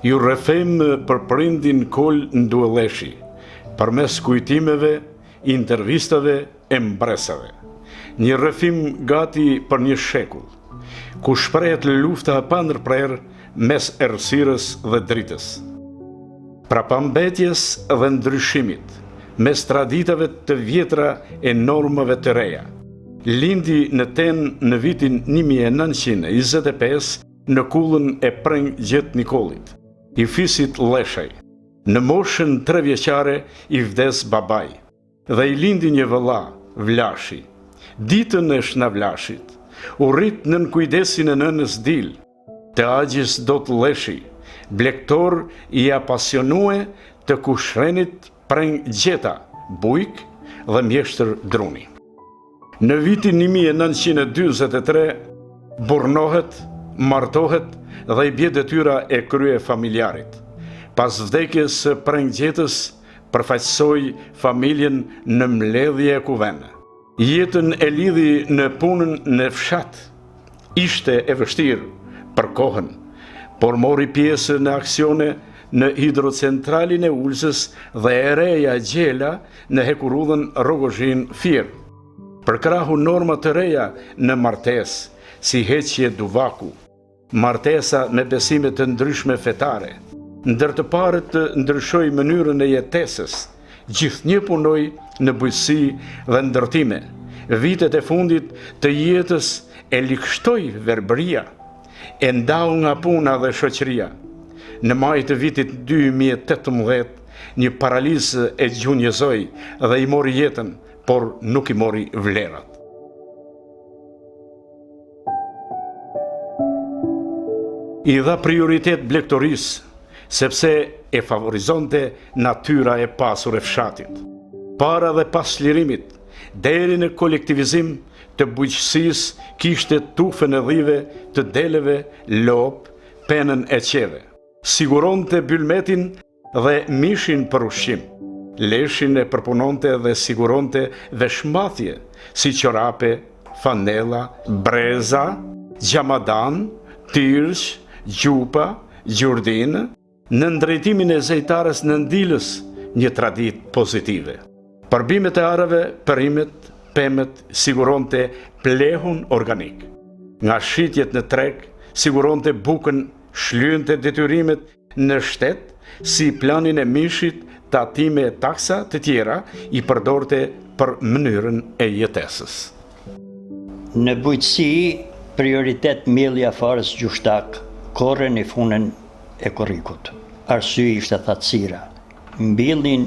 Ju rrefem për prindin Kol Nduelleshi, përmes kujtimeve, intervistave e mbresave. Një rrefim gati për një shekull, ku shprehet lufta e pandërprerë mes errësirës dhe dritës. Prapambetjes dhe ndryshimit, mes traditave të vjetra e normave të reja. Lindi në Ten në vitin 1925 në kullën e Preng Gjet Nikollit, i fisit Leshaj. Në moshën 3 vjeçare i vdes babai dhe i lindi një vëlla, Vlashi. Ditën e Shnavlashit, u rrit nën kujdesin e nënës Dil, të Agjës Dot Leshi, blektor i apasionue të kushrenit Preng Gjeta, bujk dhe mjeshtër druni. Në vitin 1943 burnohet, martohet dhe i bie detyra e krye familjarit. Pas vdekjes së Preng Gjetës, përfaqësoi familjen në mbledhje e kuvene. Jetën e lidhi në punën në fshat. Ishte e vështirë për kohën, por mori pjesë në aksione në hidrocentralin e Ulzës dhe e reja Gjela në hekurudhën Rogozhin Fier. Përkrahu norma të reja në martes, si heqje duvaku, martesa me besime të ndryshme fetare, ndër të parët të ndryshoj mënyrën e jetesës, gjithnjë punoj në bujqësi dhe ndërtime. Vitet e fundit të jetës e likshtoj verbëria, e ndau nga puna dhe shoqëria. Në maj të vitit 2018, një paralizë e gjunjëzoi dhe i mori jetën, por nuk i mori vlerat. I dha prioritet blektorisë, sepse e favorizonte natyra e pasur e fshatit. Para dhe pas lirimit, deri në kolektivizim të bujqësisë kishte tufën e dhive të deleve, lop, penën e qeve. Siguronte bylmetin dhe mishin për ushqim. Leshin e përpunonte dhe siguronte veshmbathje, si çorape, fanella, breza, gjamadan, tyrsh, gjupa, gjurdinë, në ndrejtimin e zejtares në Ndilës, një tradit pozitive. Përbimet e arave, përimet, pemet, siguronte plehun organik. Nga shitjet në treg, siguronte bukën, shlynte detyrimet në shtet, si planin e mishit, tatime e taksa të tjera i përdorte për mënyrën e jetesës. Në bujqësi, prioritet mbjellja farës gjushtak, korre në funën e korrikut. Arsye ishte thatësira. Mbjellin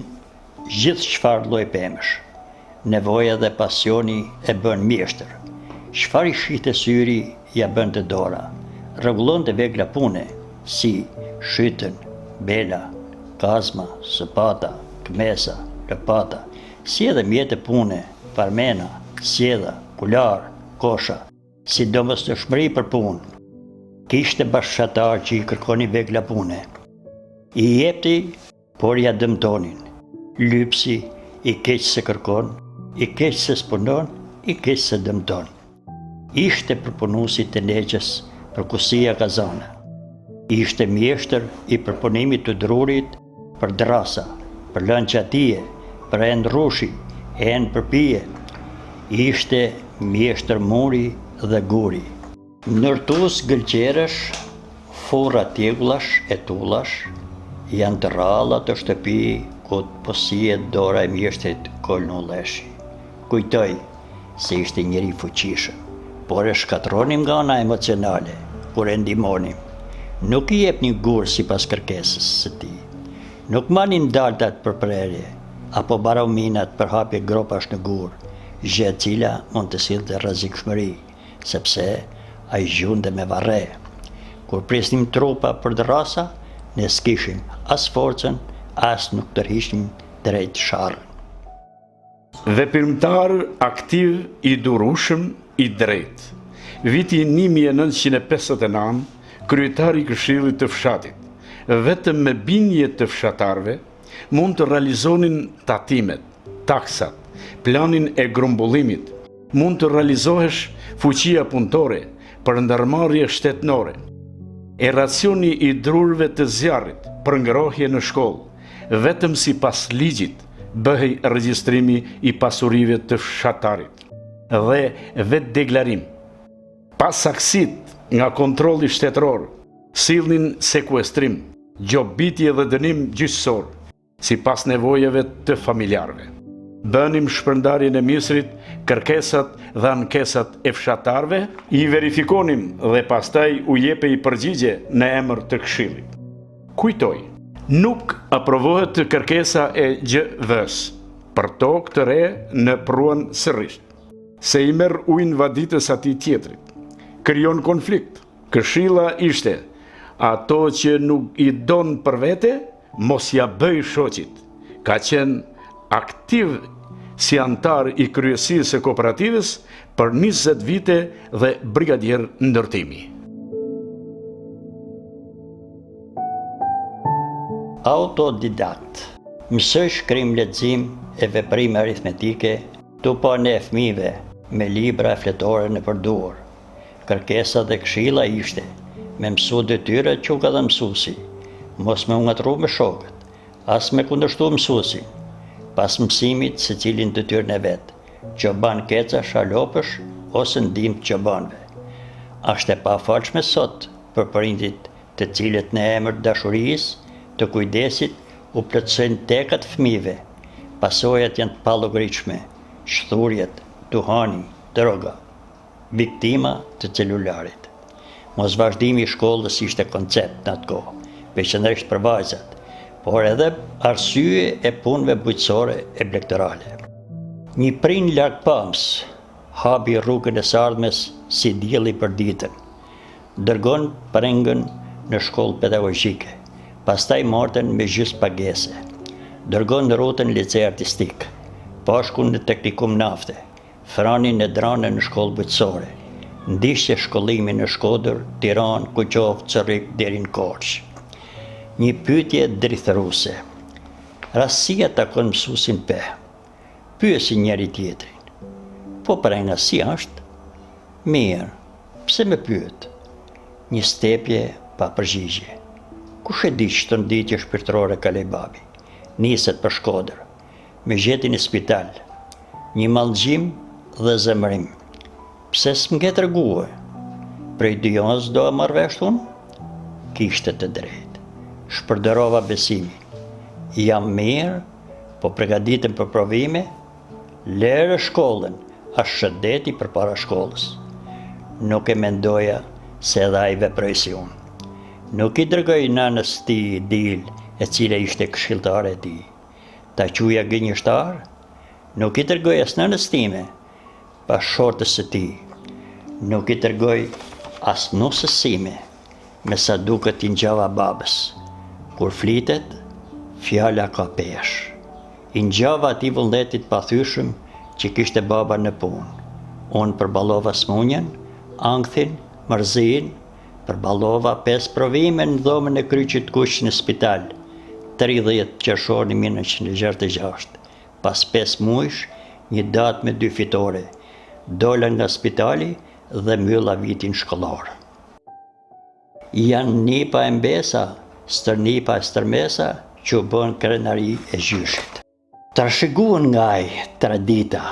gjithë çfarë lloj pemësh. Nevoja dhe pasioni e bën mjeshtër. Çfarë i shihte syri ja bënte dora. Rregullonte vegla pune, si shytën, bela, kazma, sëpata, këmesa, lëpata, si edhe mjetë pune, parmena, sjedha, kular, kosha, si domës të shmëri për punë. Kishte bashkëtar që i kërkoni vegla pune. I jepti, por ja dëmtonin. Lypsi, i keq se kërkon, i keq se spunon, i keq se dëmton. Ishte përpunuesi të legjës për kusia kazana. Ishte mjeshtër i përpunimit të drurit për drasa, për lënçatije, për endrushi, për pije. Ishte mjeshtër muri dhe guri. Nërtus gëlqerësh, fora tjegullash e tullash, janë të ralla të shtëpi ku të posiet dora e mjeshtrit Kol Nduelleshi. Kujtoj se ishte njeri fuqishëm, por e shkatronim nga ana emocionale, kur e ndihmonim. Nuk i jep një gurë si pas kërkesës së tij. Nuk manin daltat për prerje, apo barominat për hapje gropash në gurë, gjë e cila mund të sillte rrezikshmëri, sepse ai gjunde me varre. Kur prisnim trupa për drasa, ne s'kishim as forcën, as nuk tërhiqnim drejt sharrën. Veprimtar, aktiv, i durueshëm, i drejt. Viti 1959, kryetari i Këshillit të Fshatit, vetëm me bindje të fshatarëve, mund të realizonin tatimet, taksat, planin e grumbullimit, mund të realizohesh fuqia punëtore për ndërmarrje shtetënore. e racioni i drurve të zjarrit për ngrohje në shkollë, vetëm si pas ligjit bëhej regjistrimi i pasurive të fshatarit dhe vetë deklarim. Pas saksit nga kontrolli shtetëror, sillnin sekuestrim, gjobitje dhe dënim gjyqësor, si pas nevojeve të familjarve. Bënim shpërndarjen e misrit, kërkesat dhe ankesat e fshatarve, i verifikonim dhe pastaj u jepej përgjigje në emër të këshillit. Kujtoj, nuk aprovohet kërkesa e GV-s për tokë të re në pruan sërisht, se i merr ujin vaditës atij tjetrit. Krijon konflikt. Këshilla ishte, ato që nuk i don për vete, mos ja bëj shoqit. Ka qenë aktiv si antar i kryesisë së kooperativës për 20 vite dhe brigadier ndërtimi. Autodidakt. Mësoj shkrim, lexim e veprime aritmetike, tu pa ne fëmijëve me libra fletore në përdor. Kërkesa dhe këshilla ishte me mësu detyrat që u ka dhënë mësuesi, mos me u ngatru me shokët, as me kundërshtu mësuesin. Pas mësimit se cilin detyrën e vet, çoban keca shalopësh ose ndihmë të çobanëve. Ashtë e pafalshme sot për prindit të cilët në emër të dashurisë, të kujdesit u plotësojnë tekat fëmijëve. Pasojat janë të pallogritshme, shthurjet, duhani, droga, viktima të celularit. Mos vazhdimi i shkollës ishte koncept në atë kohë, veçanërisht për vajzat, por edhe arsye e punëve bujqësore e blegtorale. Një prind largpams hapi rrugën e sardhmes si dielli për ditën. Dërgon prengën në shkollë pedagogjike, pastaj morten me gjys pagese. Dërgon në rrotën licej artistik, pashkun në teknikum nafte, franin në dranë në shkollë bujqësore, ndishje shkollimin në Shkodër, Tiranë, Kuqov, Çorrik deri në Korçë. Një pyetje drithëruse. Rastësia takon mësuesin pe. Pyesi njëri tjetrin. Po prenga si është? Mirë. Pse më pyet? Një stepje pa përgjigje. Kush e di që të nditje shpirtërore ka lej babi? Niset për Shkodër. Me gjetin në spital. Një mallxim dhe zemërim. Pse s'më tregue? Prej 2 javësh do e marr vesh unë? Kishte të drejtë. Shpërderova besimin. Jam mirë, po përgatitem për provime, lere shkollën, as shëndeti përpara shkollës. Nuk e mendoja se edhe ai veproi si unë. Nuk i dërgoj nanës tij dil, e cila ishte këshilltare e tij. Ta quja gënjeshtar, nuk i dërgoj as nanës time, pas shortës së tij. Nuk i dërgoj as nusës sime, me sa duket i ngjava babës. Kur flitet, fjala ka pesh. I ngjava atij vullnetit pathyeshëm që kishte baba në punë. Unë përballova smunjen, ankthin, mërzin, përballova 5 provime në dhomën e Kryqit Kuq në spital, 30 qershor 1966. Pas 5 muajsh, një datë me 2 fitore, dola nga spitali dhe mbylla vitin shkollor. Janë nipa e mbesa, stërnipa e stërmesa, që u bën krenari e gjyshit. Trashëguan nga ai tradita.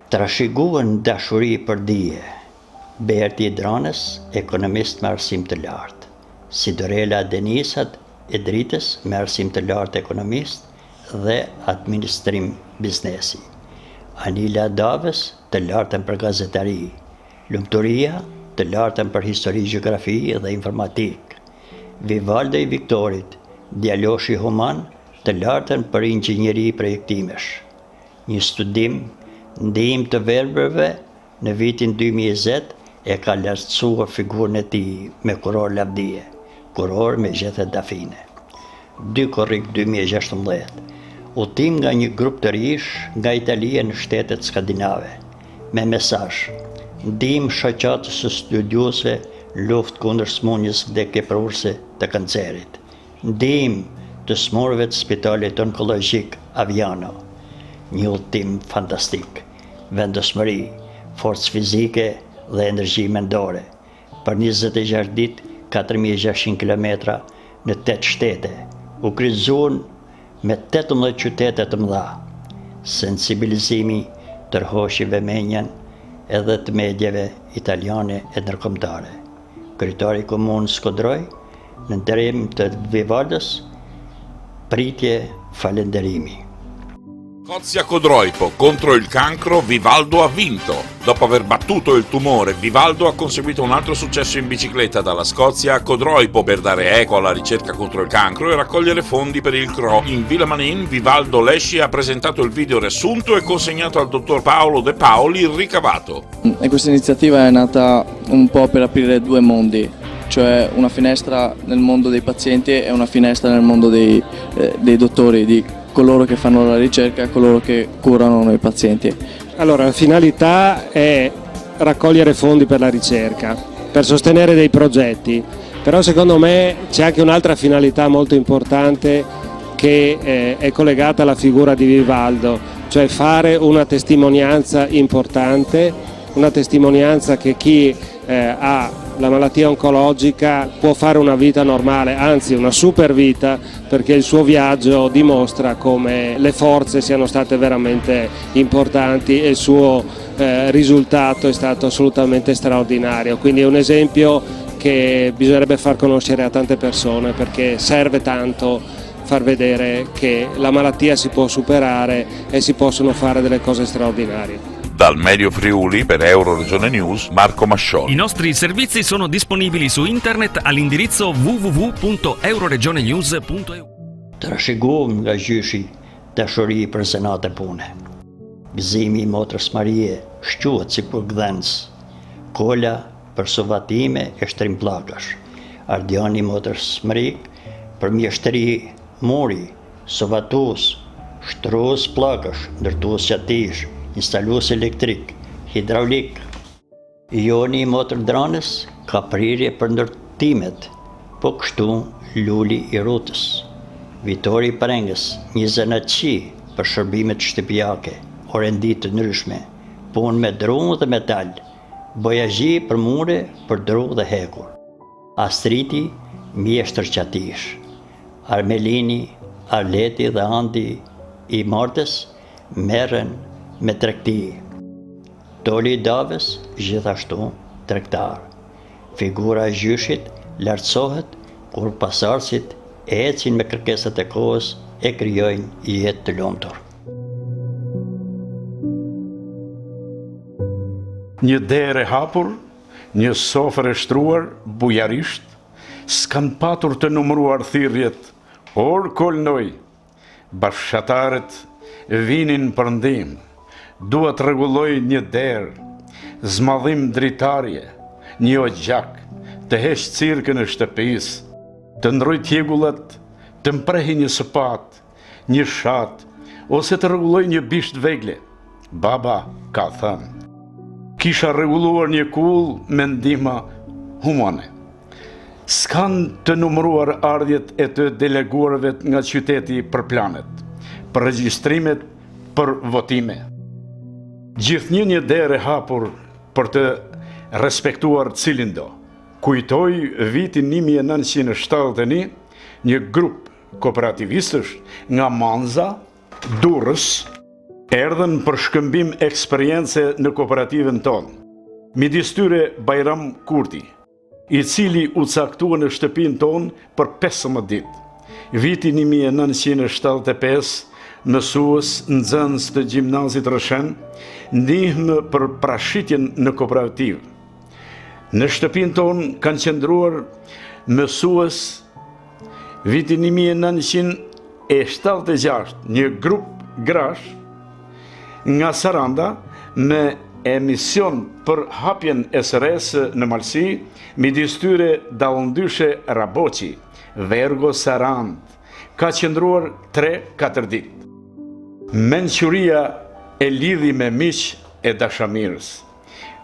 Trashëguan dashuri për dije. Berti Dranës, ekonomist me arsim të lartë. Sidorela Denisat e Dritës me arsim të lartë ekonomist dhe administrim biznesi. Anila Davës të lartën për gazetari. Lumturia të lartën për histori, gjeografi dhe informatik. Vivaldo i Viktorit, djaloshi Human të lartën për inxhinieri projektimesh. Një studim ndihim të verbërve në vitin 2020 e ka lartësuar figurën e tij me kuror lavdije, kuror me gjethe dafine. 2 korrik 2016. Udhtim nga një grup të rish nga Italia në shtetet skandinave, me mesazh: ndihmë shoqatës së studiosve luftë kundër smundjes vdekjeprurëse të kancerit, ndihmë të smurëve të spitalit onkologjik Aviano. Një udhtim fantastik, vendosmëri, forcë fizike dhe energji mendore. Për 26 ditë, 4600 kilometra në 8 shtete, u kryqëzuan me 18 qytete të mëdha. Sensibilizimi tërhoqi vëmendjen edhe të medjeve italiane e ndërkombëtare. Kryetari i komunës Skodroj, në ndërim të Vivaldos, pritje falenderimi. Scozia Codroipo contro il cancro, Vivaldo ha vinto. Dopo aver battuto il tumore, Vivaldo ha conseguito un altro successo in bicicletta dalla Scozia a Codroipo per dare eco alla ricerca contro il cancro e raccogliere fondi per il CRO. In Villa Manin, Vivaldo Lesci ha presentato il video riassunto e consegnato al dottor Paolo De Paoli il ricavato. E questa iniziativa è nata un po' per aprire 2 mondi, cioè una finestra nel mondo dei pazienti e una finestra nel mondo dei dottori, di coloro che fanno la ricerca e coloro che curano noi pazienti. Allora, la finalità è raccogliere fondi per la ricerca, per sostenere dei progetti, però secondo me c'è anche un'altra finalità molto importante che è collegata alla figura di Vivaldo, cioè fare una testimonianza importante, una testimonianza che chi ha la malattia oncologica può fare una vita normale, anzi una super vita, perché il suo viaggio dimostra come le forze siano state veramente importanti e il suo risultato è stato assolutamente straordinario. Quindi è un esempio che bisognerebbe far conoscere a tante persone, perché serve tanto far vedere che la malattia si può superare e si possono fare delle cose straordinarie. Dal Medio Friuli per Euroregione News, Marco Mascioli. I nostri servizi sono disponibili su internet all'indirizzo www.euroregionenews.eu. Trashëguam nga gjyshi dashuri për senat e pune. Gëzimi i motrës Marie shquhet si për gdhens. Kola për sovatime e shtrim pllakash. Ardiani motrës Mrik për mjeshtri muri, sovatus, shtrues pllakash, ndërtues qatish, instalues elektrik, hidraulik. Joni i motër Dranës ka prirje për ndërtimet, po kështu Luli i Rutës. Vitori Prengës, një zanatçi për shërbimet shtëpiake, orendi të ndryshme, punë me dru dhe metal, bojazhi për mure, për dru dhe hekur. Astriti, mjeshtër qatish. Armelini, Arleti dhe Andi i Martës merren me tregti. Toli i Davës gjithashtu tregtar. Figura e gjyshit lartësohet kur pasardhësit ecin me kërkesat e kohës e krijojnë jetë të lumtur. Një derë e hapur, një sofër e shtruar, bujarisht, s'kan patur të numruar thirrjet, or kolnoj, bashkëtarët vinin për ndihmë, duhet rregulloj një derë, zmadhim dritarje, një ogjak, të heq cirkën e shtëpisë, të ndroj tjegullat, të mprehi një sëpat, një shat, ose të rregulloj një bisht vegle. Baba ka thënë, kisha rregulluar një kull me ndihma humane. S'kan të numruar ardhjet e të deleguarve nga qyteti për planet, për regjistrimet, për votime. Gjithnjë një derë e hapur për të respektuar cilin do. Kujtoj vitin 1971, një grup kooperativistësh nga Manza, Durrës, Erdhen për shkëmbim eksperience në kooperativën tonë. Midis tyre Bajram Kurti, i cili u caktua në shtëpinë tonë për 15 ditë. Viti 1975, mësues nxënës të gjimnazit Rëshen, ndihmë për prashitjen në kooperativë. Në shtëpinë tonë kanë qëndruar mësues. Viti 1976, një grup grash nga Saranda me emision për hapjen e SRS në Malsi, midis tyre dallëndyshe Raboqi, Vergo Sarand, ka qëndruar 3-4 ditë. Mençuria e lidhi me miq e dashamirës.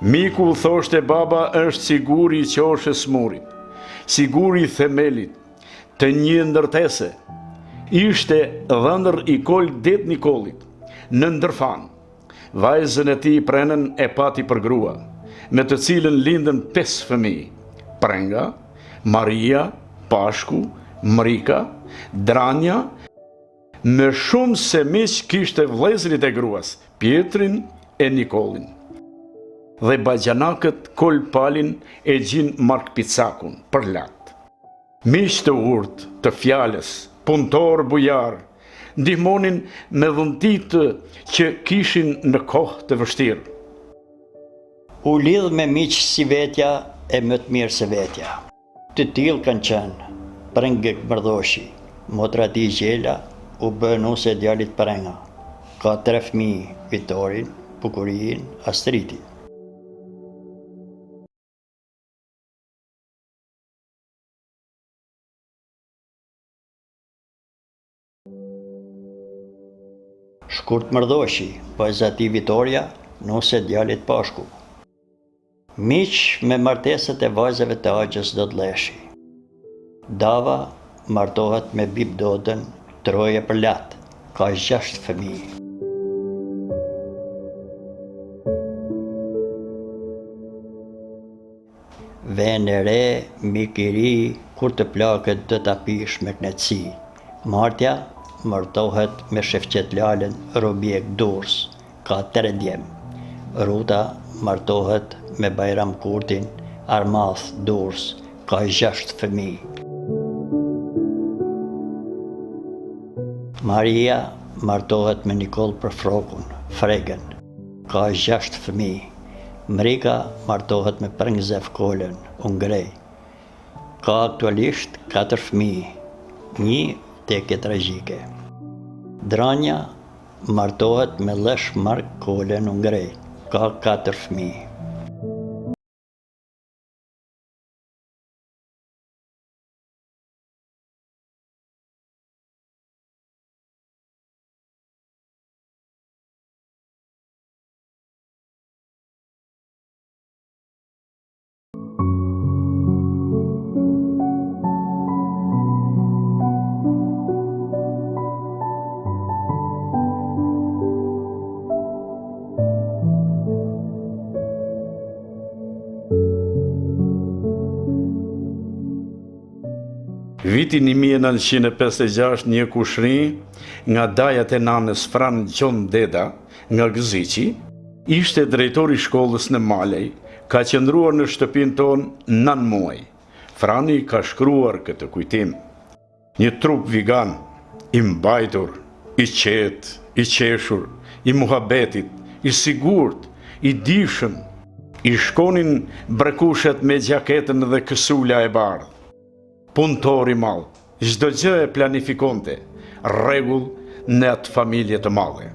Miku thoshte baba është siguri i qoshës murit, siguri i themelit, të një ndërtese. Ishte dhëndër i kol det Nikolit, në ndërfan. Vajzën e tij prenën e pati për grua, me të cilën lindën 5 fëmijë: Prenga, Maria, Pashku, Mrika, Dranja. Me shumë se miq kishte vëllezërit e gruas, Pietrin e Nikolin. Dhe bajgjanakët Kol Palin e gjin Mark Picakun për latë. Miq të urtë, të fjalës, punëtor bujar, ndihmonin me dhuntit që kishin në kohë të vështirë. U lidh me miq si vetja e më të mirë se vetja. Të tillë kanë qenë Prengë Mërdoshi, motra tij Gjela u bë nuse e djalit Prenga. Ka 3 fëmijë: Vitorin, Bukurin, Astritin. Shkurt Mërdoshi, vajza e tij Vitoria, nuse e djalit Pashku. Miq me martesat e vajzave të Agjës Dodleshi. Dava martohet me Bib Dodën, Troje për latë, ka 6 fëmijë. Ven e re, mik i ri, kur të plakët do ta pish me knetësi. Martja martohet me Shefqet Lalën, Robjek Durs, ka 3 djem. Ruta martohet me Bajram Kurtin, Armath Durs, ka 6 fëmijë. Maria martohet me Nikol Përfrokun, Fregen, ka 6 fëmijë. Mrika martohet me Prengzef Kolën, Ungrej, ka aktualisht 4 fëmijë, 1 teke tragjike. Dranja martohet me Lesh Mark Kolën, Ungrej, ka 4 fëmijë. Viti 1956, një kushri nga dajat e nanës Fran Gjon Deda, nga Gëziqi, ishte drejtori shkollës në Malej, ka qëndruar në shtëpinë tonë 9 muaj. Frani ka shkruar këtë kujtim. Një trup vegan, i mbajtur, i qetë, i qeshur, i muhabetit, i sigurt, i dishëm, i shkonin brekushet me gjaketën dhe kësula e bardhë. Punëtor i madh, çdo gjë e planifikonte, rregull në atë familje të madhe.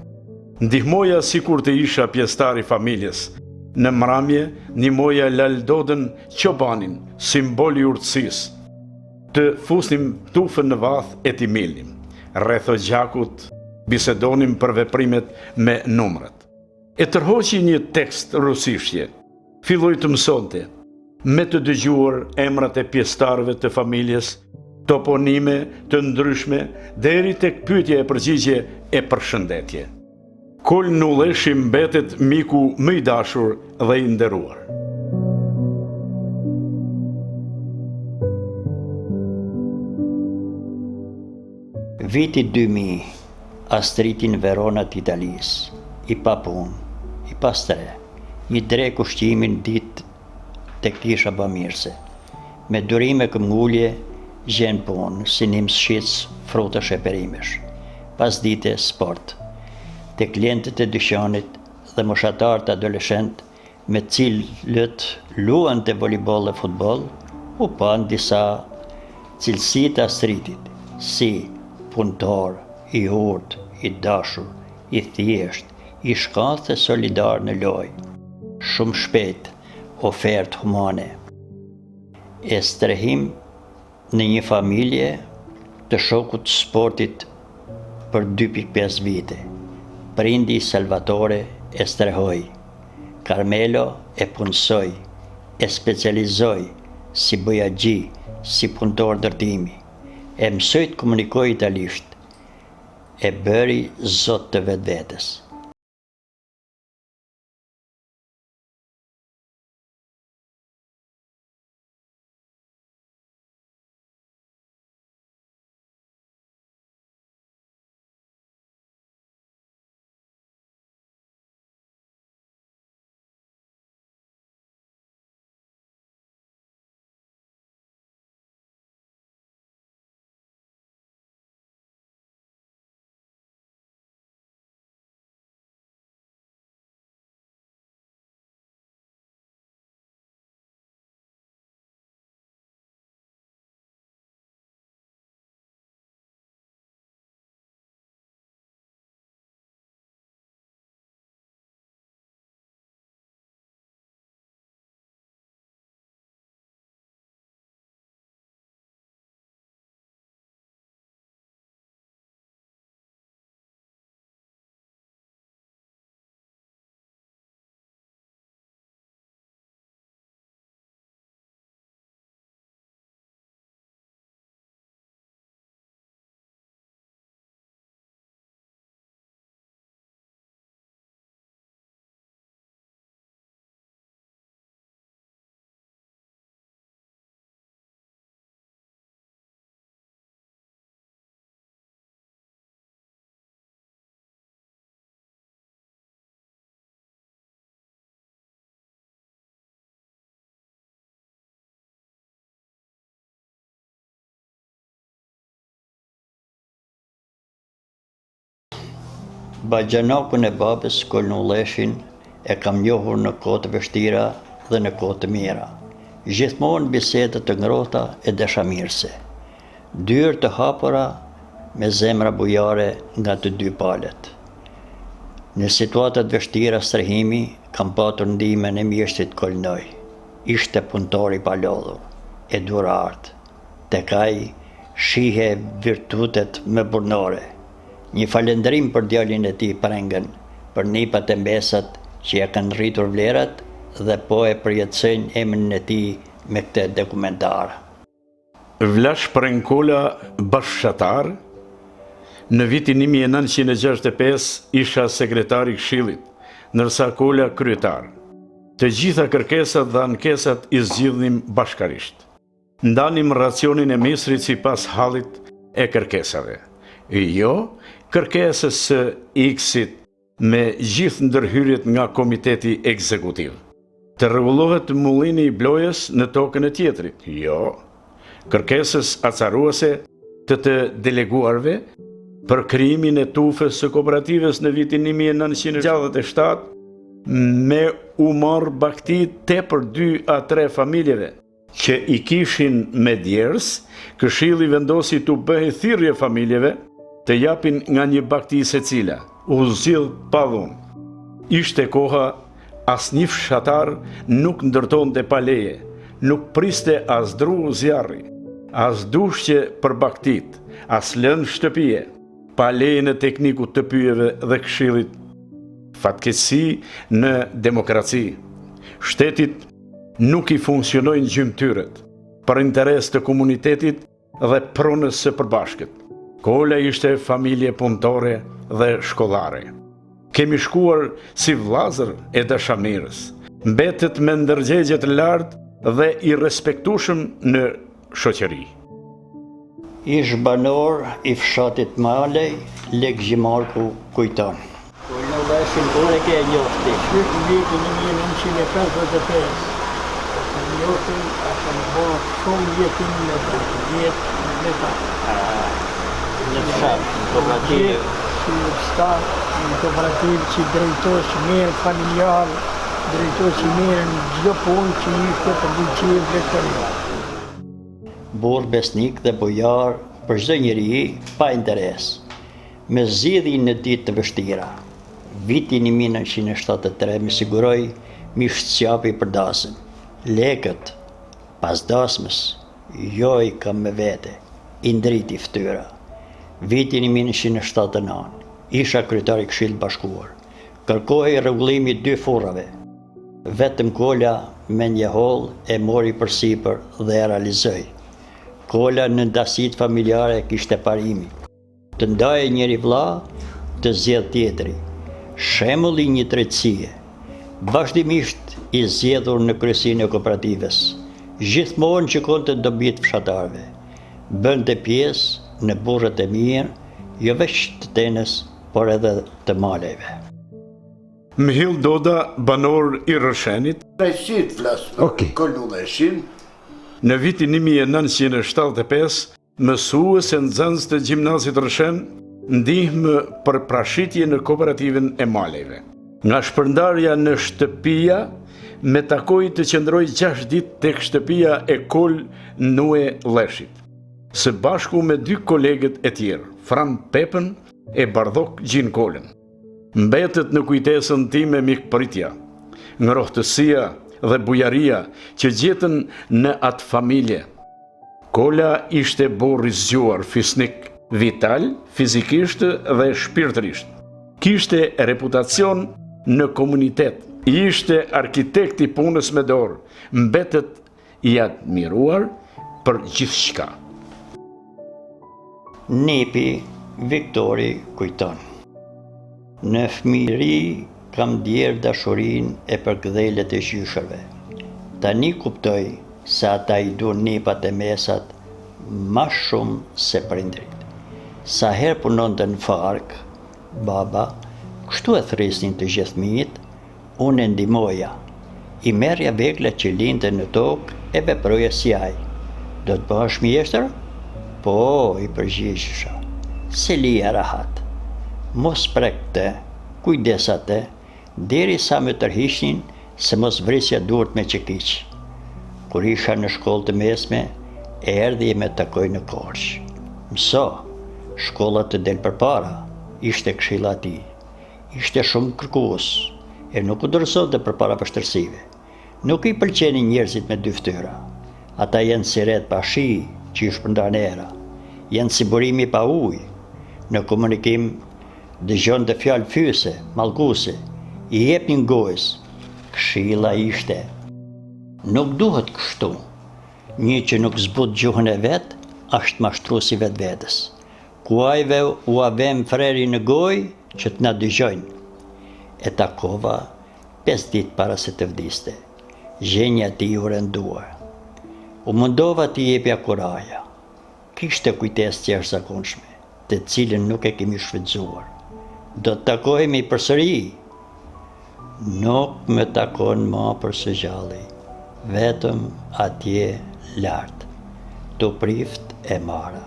Ndihmoja sikur të isha pjesëtar i familjes. Në mramje, ndihmoja Laldodën Çobanin, simbol i urtësisë. Të fusnim tufën në vath e t'i milnim. Rreth gjakut bisedonim për veprimet me numrat. E tërhoqi një tekst rusishje. Filloi të mësonte, me të dëgjuar emrat e pjesëtarëve të familjes, toponime të ndryshme, deri tek pyetja e përgjigje e përshëndetje. Kol Nulleshi mbetet miku më i dashur dhe i nderuar. Viti 2000, Astritin Veronat Italisë. i pa punë, i pa stre, një drek ushqimin ditë të kisha bamirëse. Me durime këmgullje, gjenë punë, sinim shqitës, frutësh e perimesh. Pas dite, sport. Të klientët e dyqanit dhe moshatarët adoleshent me cilët luan të volleyball dhe futboll, u pan disa cilësi të astritit, si punëtor, i hurt, i dashur, i thjesht, i shkath dhe solidar në lojë. Shumë shpejt, ofertë humane. E strehim në një familje të shokut të sportit për 2.5 vite. Prindi Salvatore e strehoi. Carmelo e punësoj, e specializoj si bëjagji, si punëtor ndërtimi. E mësoj të komunikoj italisht. E bëri zot të vetvetes. Bajanakun e babës Kolnulleshin e kam njohur në kohë të vështira dhe në kohë të mira. Gjithmonë bisedë të ngrohta e dashamirëse. Dyrë të hapura me zemra bujare nga të dy palët. Në situatat vështira strehimi kam patur ndihmën e mjeshtit Kolnoj. Ishte punëtor i palodhur, e durart. Tek ai shihe virtutet më burnore. Një falendrim për djalin e tij Prengën, për nipat e mbesat që ja kanë rritur vlerat dhe po e përjetësojnë emrin e tij me këtë dokumentar. Vlash Prenkola bashkëtar, në vitin 1965 isha sekretar i Këshillit, ndërsa Kola kryetar. Të gjitha kërkesat dhe ankesat i zgjidhnim bashkarisht. Ndanim racionin e mesrit sipas hallit e kërkesave. Jo kërkesës së X-it me gjithë ndërhyrjet nga komiteti ekzekutiv. Të rregullohet mullini i blojës në tokën e tjetrit. Jo. Kërkesës acaruese të deleguarve për krijimin e tufës së kooperativës në vitin 1967 me u marr bakti tepër 2 a 3 familjeve që i kishin me djers, Këshilli vendosi të bëhej thirrje familjeve të japin nga një bakti secila, u zgjidh pa dhunë. Ishte koha, asnjë fshatar nuk ndërtonte pa leje, nuk priste as dru zjarri, as dushqe për baktit, as lënë shtëpie, pa lejen e teknikut të pyjeve dhe Këshillit. Fatkeqësi në demokraci. Shtetit nuk i funksionojnë gjymtyrët, për interes të komunitetit dhe pronës së përbashkët. Kola ishte familje punëtore dhe shkollare. Kemi shkuar si vllazër e dashamirës. Mbetet me ndërgjegje të lartë dhe i respektueshëm në shoqëri. Ish banor i fshatit Malej, Lek Gjimarku kujton. Në veshin kur e ke njofti? Vitin 1955. Njoftin ashtë në bo shumë jetin në veta. Në fshat, në kooperativë. Si stat, në kooperativë që drejtosh mirë familjar, drejtosh mirë në gjdo punë që ishte për buqirë drejtoria. Burë besnik dhe bujar për çdo njeri pa interes, me zgjidhjen në ditë të vështira. Vitin 1973 më siguroi mi shqapi për dasën. Lekët, pas dasmës, jo i kam me vete, i ndriti ftyra. Vitin 1979, isha kryetari i Këshillit Bashkuar. Kërkoi rregullimi 2 furrave. Vetëm Kola me një holl e mori përsipër dhe e realizoi. Kola në ndasit familjare kishte parimi. Të ndaje njëri vlla, të zgjedh tjetri. Shembulli një drejtësie. Vazhdimisht i zgjedhur në kryesinë e kooperativës. Gjithmonë çikonte dobit fshatarëve. Bënte pjesë në burrët e mirë, jo veç të tenës, por edhe të maleve. Mihil Doda, banor i Rëshenit, Rëshit flas për Kolnulleshin. në vitin 1975, mësues e nxënës të gjimnazit Rëshen, ndihmë për prashitje në kooperativën e maleve. Nga shpërndarja në shtëpia, me takoi të qëndroj 6 ditë tek shtëpia e Kol Nue Leshit, së bashku me 2 kolegët e tjerë, Fran Pepën e Bardhok Gjin Kolën. Mbetet në kujtesën time mikpritja, ngrohtësia dhe bujaria që gjetën në atë familje. Kola ishte burr i zgjuar, fisnik, vital, fizikisht dhe shpirtërisht. Kishte reputacion në komunitet, ishte arkitekt i punës me dorë, mbetet i admiruar për gjithçka. Nepi Viktori kujton. Në fëmijëri kam djerë dashurinë e përkthjelët e gjyshërve. Tani kuptoj se ata i duan nepat e mesat ma shumë se prindrit. Sa herë punonte në fark, baba, kështu e thrisnin të gjithë fëmijët, unë e ndihmoja. I merrja veglat që linte në tokë e veproja si ai. Do të bëhesh mjeshtër? Po, i përgjigjesha. Se lija rahat. Mos prekte, kujdesate, deri sa më tërhiqnin se mos vrisja duart me çekiç. Kur isha në shkollë të mesme, erdhi e me takoi në Korçë. Mëso, shkolla të del përpara, ishte këshilla e tij. Ishte shumë kërkues, e nuk u dorëzonte përpara vështirësive. Nuk i pëlqenin njerëzit me 2 fytyra. Ata janë si ret pa shi, që i shpërndan era. Janë si burimi pa ujë. Në komunikim dëgjonte fjalë fyse, mallkuese, i jepnin gojës. Këshilla ishte: nuk duhet kështu. Një që nuk zbut gjuhën e vet, është mashtrues i vetvetes. Kuajve u avem freri në gojë që të na dëgjojnë. E takova 5 ditë para se të vdiste. Gjenja e tij u rëndua. U mundova t'i jepja kuraja. Kishte kujtesë të jashtëzakonshme, të cilën nuk e kemi shfrytzuar. Do të takohemi përsëri. Nuk më takon më për së gjalli, vetëm atje lart. Tu prift e mara.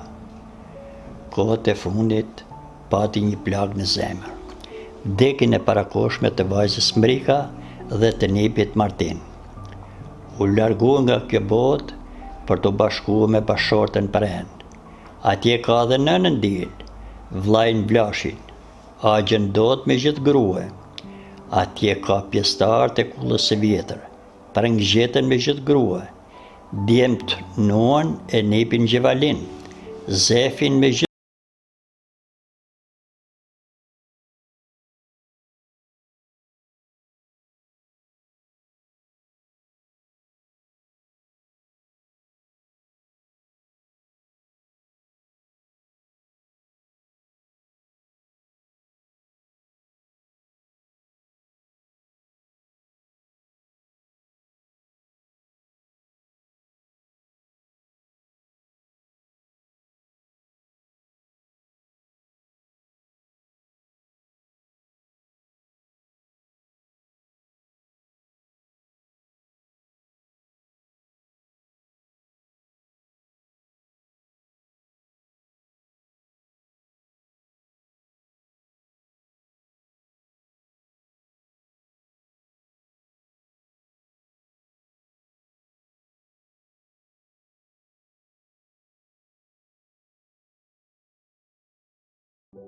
Kohët e fundit pati një plag në zemër. Vdekjen e parakoshme të vajzës Mrika dhe të nipit Martin. U largua nga kjo botë për të bashkuar me bashortën Prend. Atje ka dhe nënën Dil, vllajën Vlashin, agjën dot me gjithë grua. Atje ka pjesëtar të kullës së vjetër, prangjetën me gjithë grua, djemt Nuan e nipin Gjevalin, Zefin me gjithë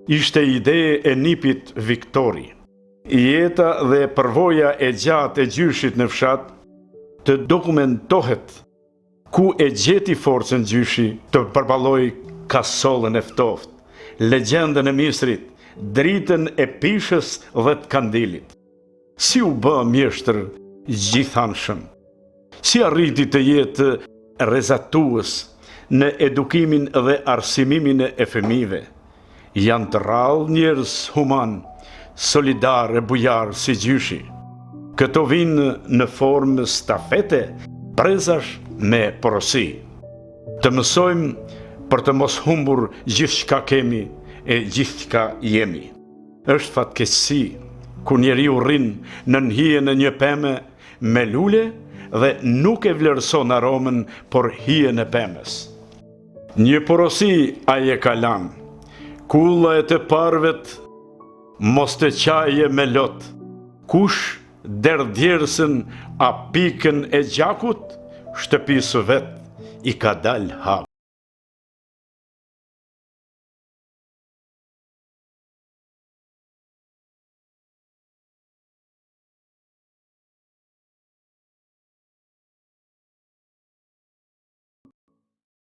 ishte ide e nipit Viktori. Jeta dhe përvoja e gjatë e gjyshit në fshat të dokumentohet ku e gjeti forcën gjyshi të përballoj kasollën e ftoft, legjendën e misrit, dritën e pishës dhe të kandilit. Si u bë mjeshtër gjithanshëm? Si arriti të jetë rrezatues në edukimin dhe arsimimin e fëmijëve? Janë të rrallë njerëz human, solidar e bujar si gjyshi. Këto vinë në formë stafete, prezash me porosi. Të mësojmë për të mos humbur gjithçka kemi e gjithçka jemi. Është fatkeqësi kur njeriu rrin në hijen e një pemë me lule dhe nuk e vlerëson aromën, por hijen e pemës. Një porosi ai e ka lanë, kulla e të parvet mos të qaje me lot. Kush derdjersën a pikën e gjakut, shtëpisë vet i ka dal hap.